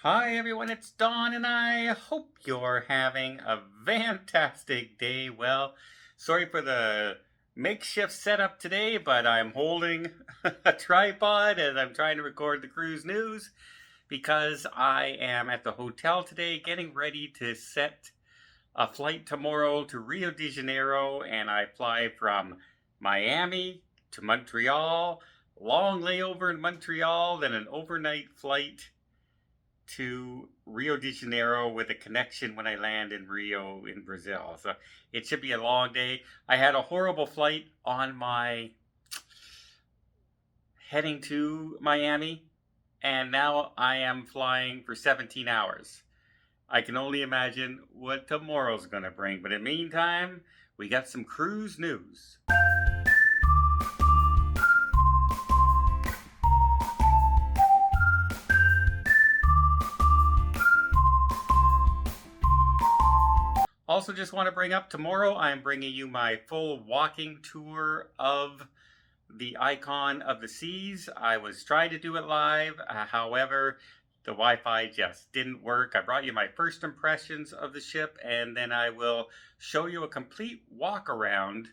Hi everyone, it's Dawn and I hope you're having a fantastic day. Well, sorry for the makeshift setup today, but I'm holding a tripod as I'm trying to record the cruise news because I am at the hotel today getting ready to set a flight tomorrow to Rio de Janeiro, and I fly from Miami to Montreal, long layover in Montreal, then an overnight flight to Rio de Janeiro with a connection when I land in Rio in Brazil. So it should be a long day. I had a horrible flight on my heading to Miami, and now I am flying for 17 hours. I can only imagine what tomorrow's going to bring. But in the meantime, we got some cruise news. Also, just want to bring up tomorrow, I'm bringing you my full walking tour of the Icon of the Seas. I was trying to do it live, however, the Wi-Fi just didn't work. I brought you my first impressions of the ship, and then I will show you a complete walk around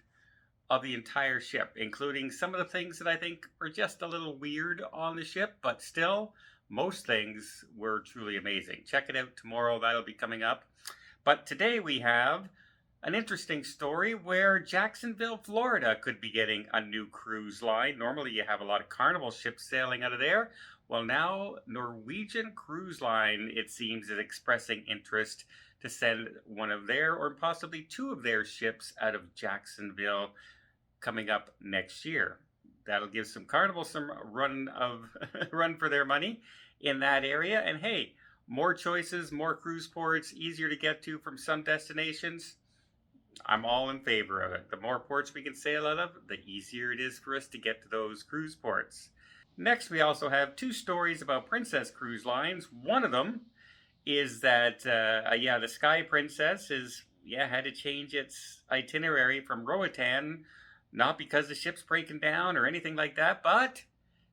of the entire ship, including some of the things that I think are just a little weird on the ship, but still, most things were truly amazing. Check it out tomorrow, that'll be coming up. But today we have an interesting story where Jacksonville, Florida could be getting a new cruise line. Normally you have a lot of Carnival ships sailing out of there. Well, now Norwegian Cruise Line, it seems, is expressing interest to send one of their, or possibly two of their ships out of Jacksonville coming up next year. That'll give some Carnival some run for their money in that area. And hey, more choices, more cruise ports, easier to get to from some destinations. I'm all in favor of it. The more ports we can sail out of, the easier it is for us to get to those cruise ports. Next, we also have two stories about Princess Cruise Lines. One of them is that, the Sky Princess had to change its itinerary from Roatan, not because the ship's breaking down or anything like that, but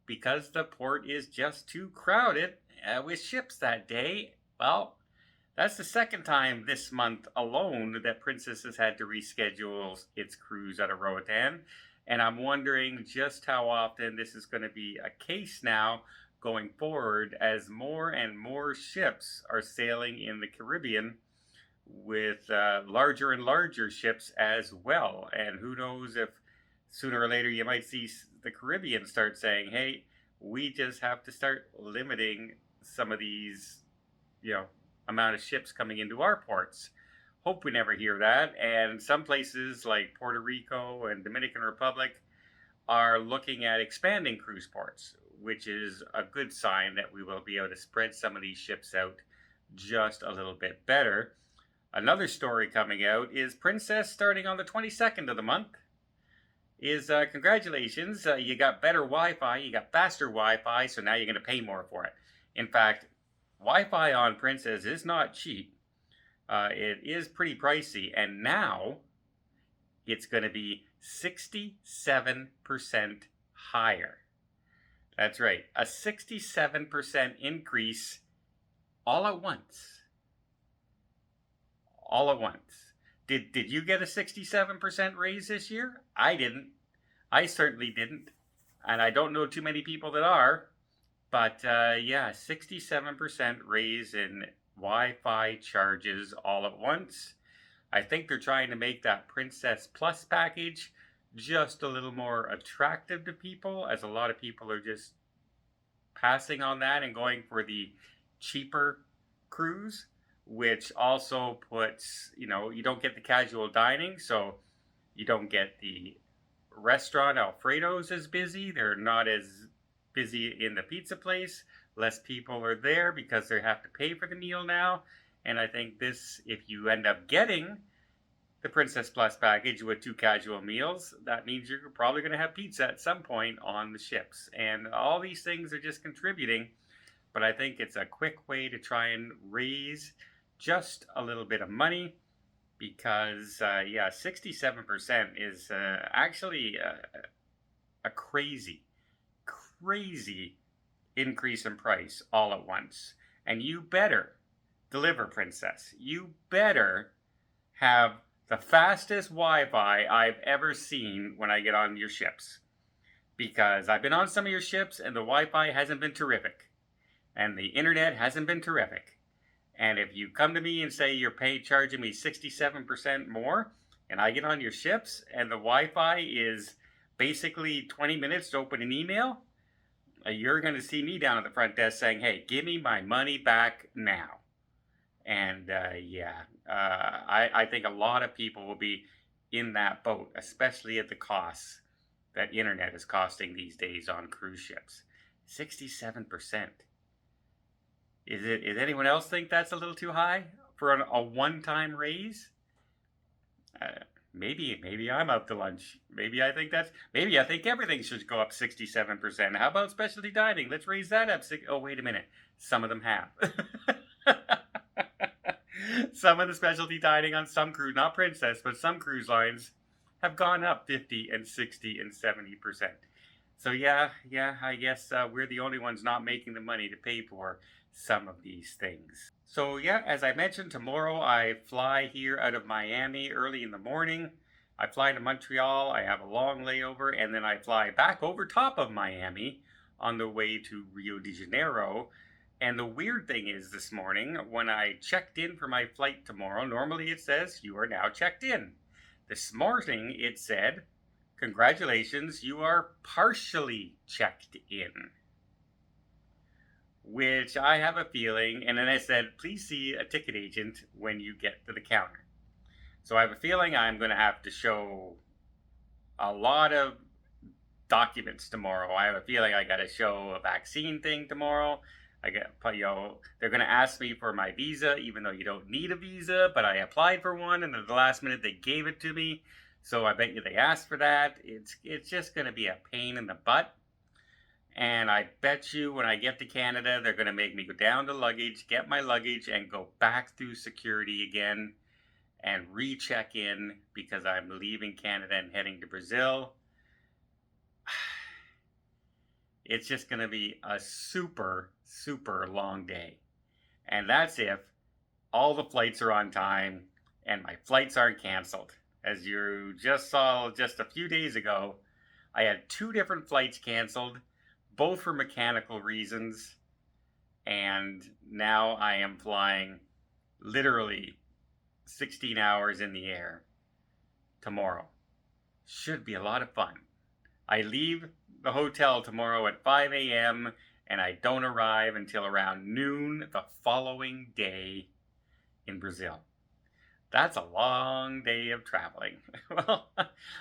because the port is just too crowded with ships that day. Well, that's the second time this month alone that Princess has had to reschedule its cruise out of Roatan. And I'm wondering just how often this is going to be a case now going forward as more and more ships are sailing in the Caribbean with larger and larger ships as well. And who knows if sooner or later you might see the Caribbean start saying, hey, we just have to start limiting some of these, amount of ships coming into our ports. Hope we never hear that. And some places like Puerto Rico and Dominican Republic are looking at expanding cruise ports, which is a good sign that we will be able to spread some of these ships out just a little bit better. Another story coming out is Princess, starting on the 22nd of the month, is congratulations, you got better Wi-Fi, you got faster Wi-Fi, so now you're going to pay more for it. In fact, Wi-Fi on Princess is not cheap. It is pretty pricey, and now it's going to be 67% higher. That's right, a 67% increase all at once. All at once. Did you get a 67% raise this year? I didn't. I certainly didn't. And I don't know too many people that are. But 67% raise in Wi-Fi charges all at once. I think they're trying to make that Princess Plus package just a little more attractive to people, as a lot of people are just passing on that and going for the cheaper cruise, which also puts, you don't get the casual dining, so you don't get the restaurant Alfredo's as busy. They're not as busy in the pizza place. Less people are there because they have to pay for the meal now. And I think this, if you end up getting the Princess Plus package with 2 casual meals, that means you're probably going to have pizza at some point on the ships. And all these things are just contributing. But I think it's a quick way to try and raise just a little bit of money, because 67% is actually a crazy increase in price all at once. And you better deliver, Princess. You better have the fastest Wi-Fi I've ever seen when I get on your ships. Because I've been on some of your ships and the Wi-Fi hasn't been terrific. And the internet hasn't been terrific. And if you come to me and say you're charging me 67% more, and I get on your ships and the Wi-Fi is basically 20 minutes to open an email, you're going to see me down at the front desk saying, hey, give me my money back now. And I think a lot of people will be in that boat, especially at the costs that internet is costing these days on cruise ships. 67%. Is anyone else think that's a little too high for a one-time raise? Maybe I'm out to lunch. Maybe I think everything should go up 67%. How about specialty dining? Let's raise that up. Oh, wait a minute. Some of them have. Some of the specialty dining on some cruise, not Princess, but some cruise lines have gone up 50 and 60 and 70%. So yeah, I guess we're the only ones not making the money to pay for some of these things. So yeah, as I mentioned, tomorrow I fly here out of Miami early in the morning. I fly to Montreal, I have a long layover, and then I fly back over top of Miami on the way to Rio de Janeiro. And the weird thing is this morning, when I checked in for my flight tomorrow, normally it says, you are now checked in. This morning it said, congratulations, you are partially checked in. Which I have a feeling, and then I said, please see a ticket agent when you get to the counter. So I have a feeling I'm going to have to show a lot of documents tomorrow. I have a feeling I got to show a vaccine thing tomorrow. They're going to ask me for my visa, even though you don't need a visa, but I applied for one, and at the last minute they gave it to me. So I bet you they asked for that. It's just going to be a pain in the butt. And I bet you when I get to Canada, they're going to make me go down to luggage, get my luggage, and go back through security again and recheck in because I'm leaving Canada and heading to Brazil. It's just going to be a super, super long day. And that's if all the flights are on time and my flights aren't canceled. As you just saw just a few days ago, I had 2 different flights canceled, both for mechanical reasons, and now I am flying literally 16 hours in the air tomorrow. Should be a lot of fun. I leave the hotel tomorrow at 5 a.m. and I don't arrive until around noon the following day in Brazil. That's a long day of traveling. Well,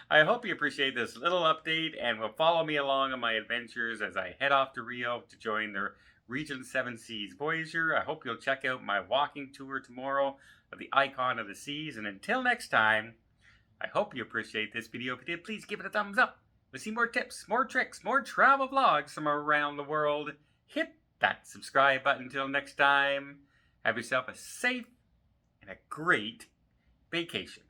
I hope you appreciate this little update and will follow me along on my adventures as I head off to Rio to join the Region 7 Seas Voyager. I hope you'll check out my walking tour tomorrow of the Icon of the Seas. And until next time, I hope you appreciate this video. If you did, please give it a thumbs up. To see more tips, more tricks, more travel vlogs from around the world, hit that subscribe button. Until next time, have yourself a safe and a great vacation.